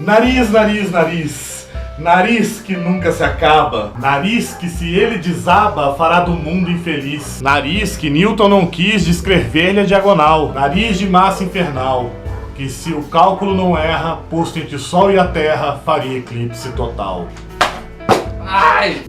Nariz, nariz, nariz, nariz que nunca se acaba, nariz que se ele desaba fará do mundo infeliz, nariz que Newton não quis descrever-lhe a diagonal, nariz de massa infernal, que se o cálculo não erra, posto entre o sol e a terra, faria eclipse total. Ai!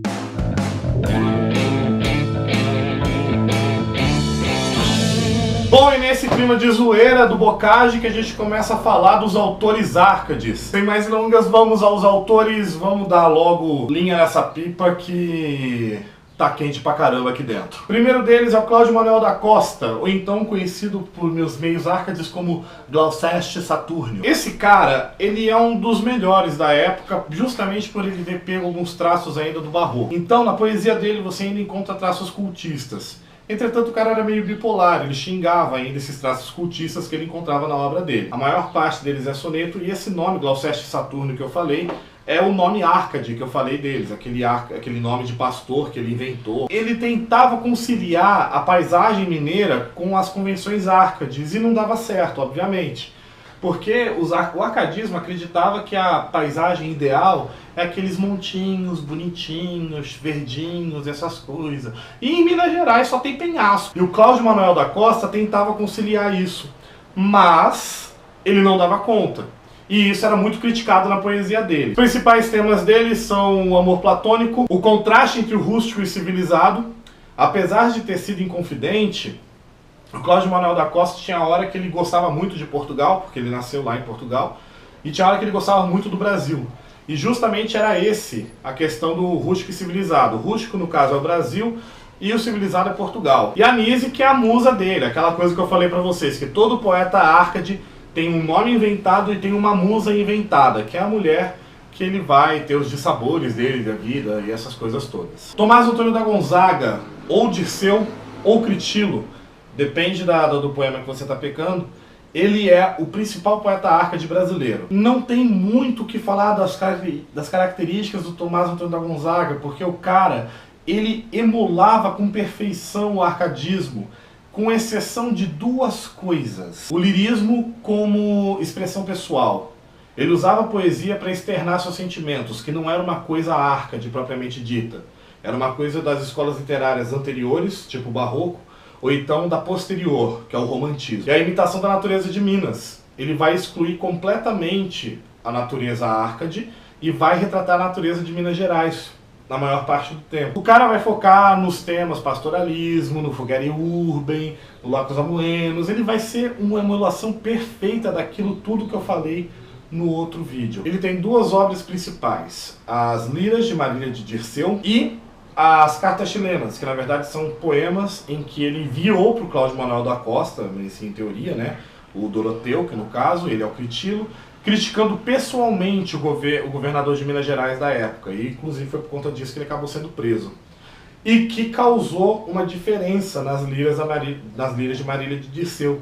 Bom, e nesse clima de zoeira do Bocage que a gente começa a falar dos autores Árcades. Sem mais delongas, vamos aos autores, vamos dar logo linha nessa pipa que tá quente pra caramba aqui dentro. O primeiro deles é o Cláudio Manuel da Costa, ou então conhecido por meus meios Árcades como Gloucester Saturnio. Esse cara, ele é um dos melhores da época, justamente por ele ter pego alguns traços ainda do barroco. Então, na poesia dele você ainda encontra traços cultistas. Entretanto, o cara era meio bipolar, ele xingava ainda esses traços cultistas que ele encontrava na obra dele. A maior parte deles é soneto, e esse nome, Gloucester Saturnio, que eu falei, é o nome Árcade que eu falei deles, aquele nome de pastor que ele inventou. Ele tentava conciliar a paisagem mineira com as convenções Árcades, e não dava certo, obviamente. Porque o arcadismo acreditava que a paisagem ideal é aqueles montinhos bonitinhos, verdinhos, essas coisas. E em Minas Gerais só tem penhasco. E o Cláudio Manuel da Costa tentava conciliar isso, mas ele não dava conta. E isso era muito criticado na poesia dele. Os principais temas dele são o amor platônico, o contraste entre o rústico e o civilizado. Apesar de ter sido inconfidente, o Cláudio Manuel da Costa tinha a hora que ele gostava muito de Portugal, porque ele nasceu lá em Portugal, e tinha a hora que ele gostava muito do Brasil. E justamente era a questão do rústico e civilizado. O rústico, no caso, é o Brasil, e o civilizado é Portugal. E a Nise, que é a musa dele, aquela coisa que eu falei pra vocês, que todo poeta Árcade tem um nome inventado e tem uma musa inventada, que é a mulher que ele vai ter os dissabores dele, da vida e essas coisas todas. Tomás Antônio da Gonzaga, ou Dirceu, ou Critilo, depende do poema que você está pecando, ele é o principal poeta Árcade brasileiro. Não tem muito o que falar das características do Tomás Antônio da Gonzaga, porque o cara, ele emulava com perfeição o arcadismo, com exceção de duas coisas. O lirismo como expressão pessoal. Ele usava a poesia para externar seus sentimentos, que não era uma coisa Árcade propriamente dita. Era uma coisa das escolas literárias anteriores, tipo o barroco, ou então da posterior, que é o romantismo. E a imitação da natureza de Minas. Ele vai excluir completamente a natureza Árcade e vai retratar a natureza de Minas Gerais, na maior parte do tempo. O cara vai focar nos temas pastoralismo, no Fogueira Urbain, no Lacus Amoenos. Ele vai ser uma emulação perfeita daquilo tudo que eu falei no outro vídeo. Ele tem duas obras principais, as Liras de Marília de Dirceu e as Cartas Chilenas, que na verdade são poemas em que ele enviou para o Cláudio Manuel da Costa, assim, em teoria, né? O Doroteu, que no caso, ele é o Critilo, criticando pessoalmente o governador de Minas Gerais da época, e inclusive foi por conta disso que ele acabou sendo preso. E que causou uma diferença nas liras de Marília de Dirceu.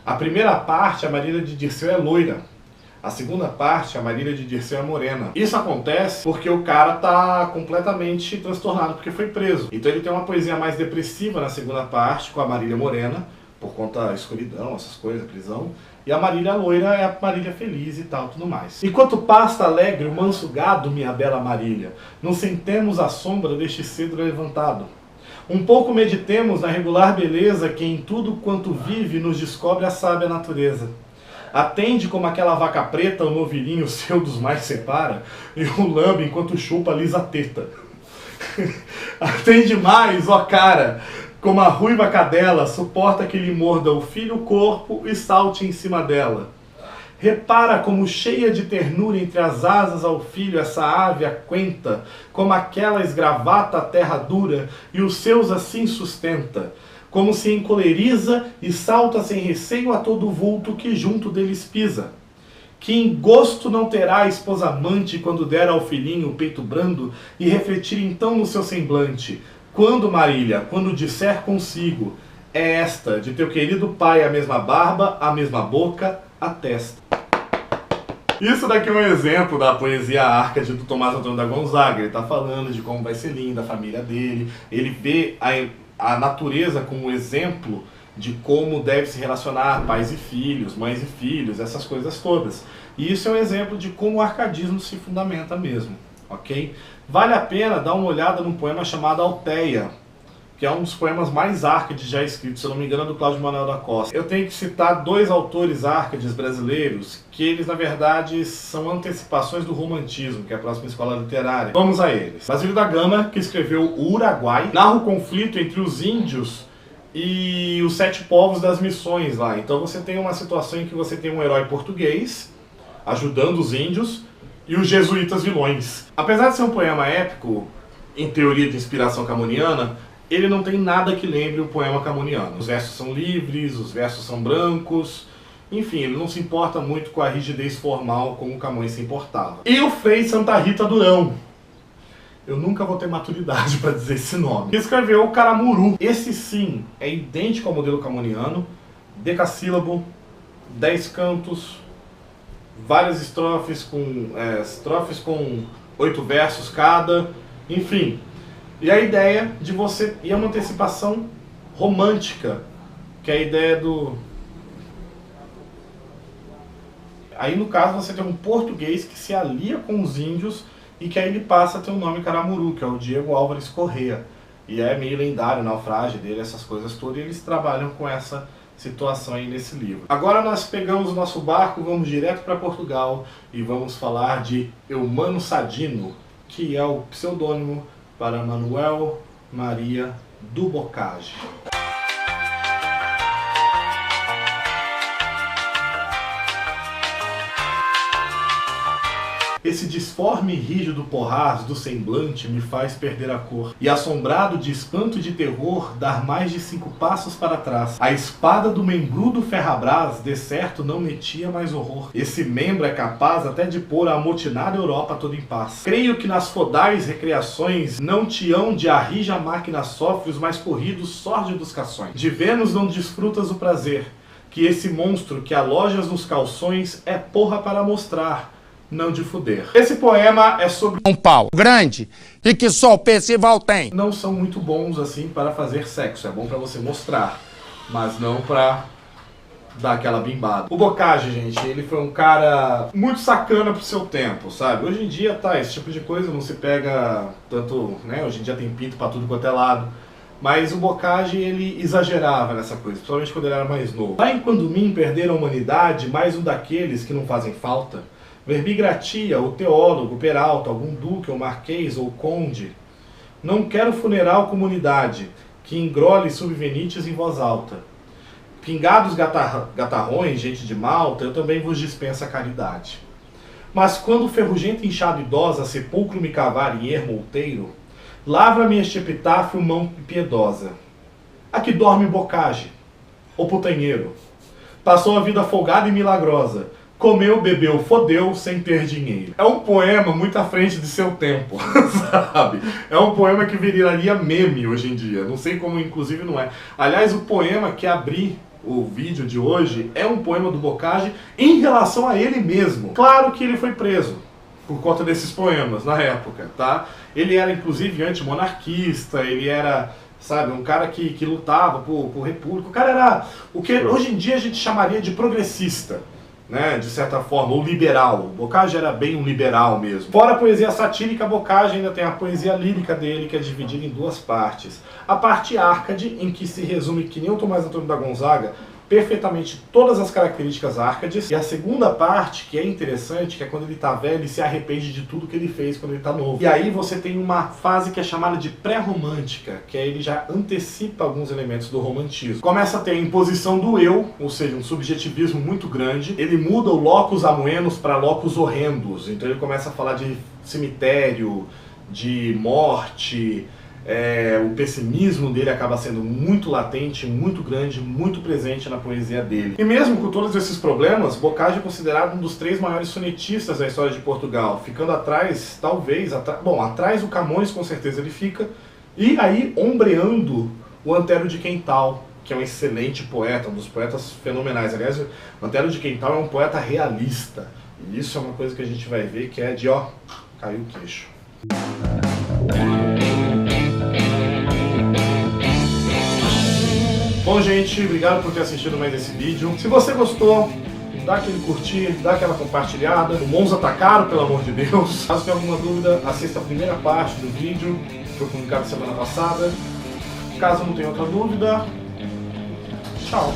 A primeira parte, a Marília de Dirceu é loira. A segunda parte, a Marília de Dirceu é morena. Isso acontece porque o cara tá completamente transtornado, porque foi preso. Então ele tem uma poesia mais depressiva na segunda parte, com a Marília morena, por conta da escuridão, essas coisas, prisão. E a Marília loira é a Marília feliz e tal, tudo mais. Enquanto pasta alegre o manso gado, minha bela Marília, não sentemos à sombra deste cedro levantado. Um pouco meditemos na regular beleza que em tudo quanto vive nos descobre a sábia natureza. Atende como aquela vaca preta o novilhinho seu dos mais separa, e o lambe enquanto chupa lisa teta. Atende mais, ó cara, como a ruiva cadela suporta que lhe morda o filho o corpo e salte em cima dela. Repara como cheia de ternura entre as asas ao filho essa ave aquenta, como aquela esgravata a terra dura e os seus assim sustenta. Como se encoleriza e salta sem receio a todo vulto que junto deles pisa. Que em gosto não terá a esposa amante quando der ao filhinho o peito brando e refletir então no seu semblante. Quando, Marília, quando disser consigo, é esta, de teu querido pai a mesma barba, a mesma boca, a testa. Isso daqui é um exemplo da poesia Árcade do Tomás Antônio da Gonzaga. Ele está falando de como vai ser linda a família dele. Ele vê a natureza como exemplo de como deve se relacionar pais e filhos, mães e filhos, essas coisas todas. E isso é um exemplo de como o arcadismo se fundamenta mesmo, ok? Vale a pena dar uma olhada num poema chamado Alteia, que é um dos poemas mais árcades já escritos, se eu não me engano, é do Cláudio Manuel da Costa. Eu tenho que citar dois autores árcades brasileiros, que eles, na verdade, são antecipações do romantismo, que é a próxima escola literária. Vamos a eles. Basílio da Gama, que escreveu O Uruguai, narra o conflito entre os índios e os 7 povos das missões lá. Então você tem uma situação em que você tem um herói português ajudando os índios e os jesuítas vilões. Apesar de ser um poema épico, em teoria de inspiração camoniana, ele não tem nada que lembre o poema camoniano. Os versos são livres, os versos são brancos, enfim, ele não se importa muito com a rigidez formal como o Camões se importava. E o Frei Santa Rita Durão, eu nunca vou ter maturidade para dizer esse nome, que escreveu o Caramuru. Esse sim é idêntico ao modelo camoniano, decassílabo, 10 cantos, várias estrofes com 8 versos cada, enfim. E a ideia de você... E é uma antecipação romântica, que é a ideia do... Aí no caso você tem um português que se alia com os índios e que aí ele passa a ter o nome Caramuru, que é o Diego Álvares Corrêa. E é meio lendário o naufrágio dele, essas coisas todas, e eles trabalham com essa situação aí nesse livro. Agora nós pegamos o nosso barco, vamos direto para Portugal e vamos falar de Eumano Sadino, que é o pseudônimo para Manuel Maria do Bocage. Esse disforme rígido porraz do semblante me faz perder a cor, e assombrado de espanto e de terror, dar mais de 5 passos para trás. A espada do membrudo ferrabrás, de certo não metia mais horror. Esse membro é capaz até de pôr a amotinada Europa toda em paz. Creio que nas fodais recreações não te hão de a rija máquina sofre os mais corridos sórdidos cações. De Vênus não desfrutas o prazer, que esse monstro que alojas nos calções é porra para mostrar, não de fuder. Esse poema é sobre um pau grande e que só o Percival tem. Não são muito bons assim para fazer sexo, é bom para você mostrar, mas não para dar aquela bimbada. O Bocage, gente, ele foi um cara muito sacana pro seu tempo, sabe? Hoje em dia, tá, esse tipo de coisa não se pega tanto, né? Hoje em dia tem pinto pra tudo quanto é lado. Mas o Bocage, ele exagerava nessa coisa, principalmente quando ele era mais novo. Lá em Quando Mim Perder a Humanidade, mais um daqueles que não fazem falta, verbigratia, o teólogo, Peralta, algum duque ou marquês ou conde. Não quero funeral comunidade, que engrole subvenites em voz alta. Pingados gatarrões, gente de Malta, eu também vos dispenso a caridade. Mas quando ferrugenta inchada idosa sepulcro me cavar em ermo outeiro, lavra-me este epitáfio mão piedosa. Aqui dorme Bocage, o putanheiro. Passou a vida folgada e milagrosa, comeu, bebeu, fodeu sem ter dinheiro. É um poema muito à frente de seu tempo, sabe? É um poema que viraria meme hoje em dia. Não sei como, inclusive, não é. Aliás, o poema que abri o vídeo de hoje é um poema do Bocage em relação a ele mesmo. Claro que ele foi preso por conta desses poemas na época, tá? Ele era, inclusive, antimonarquista, ele era, sabe, um cara que lutava por república. O cara era o que hoje em dia a gente chamaria de progressista, né, de certa forma, ou liberal. O Bocage era bem um liberal mesmo. Fora a poesia satírica, Bocage ainda tem a poesia lírica dele, que é dividida em 2 partes. A parte Árcade, em que se resume, que nem o Tomás Antônio da Gonzaga, perfeitamente todas as características árcades. E a segunda parte, que é interessante, que é quando ele tá velho e se arrepende de tudo que ele fez quando ele tá novo. E aí você tem uma fase que é chamada de pré-romântica, que aí ele já antecipa alguns elementos do romantismo. Começa a ter a imposição do eu, ou seja, um subjetivismo muito grande. Ele muda o locus amoenos para locus horrendos. Então ele começa a falar de cemitério, de morte. O pessimismo dele acaba sendo muito latente, muito grande, muito presente na poesia dele. E mesmo com todos esses problemas, Bocage é considerado um dos 3 maiores sonetistas da história de Portugal, ficando atrás, talvez, atrás do Camões com certeza ele fica, e aí ombreando o Antero de Quental, que é um excelente poeta, um dos poetas fenomenais. Aliás, o Antero de Quental é um poeta realista, e isso é uma coisa que a gente vai ver que é de, caiu o queixo. Bom, gente, obrigado por ter assistido mais esse vídeo. Se você gostou, dá aquele curtir, dá aquela compartilhada. O Monza tá caro, pelo amor de Deus. Caso tenha alguma dúvida, assista a primeira parte do vídeo, que foi publicado semana passada. Caso não tenha outra dúvida, tchau.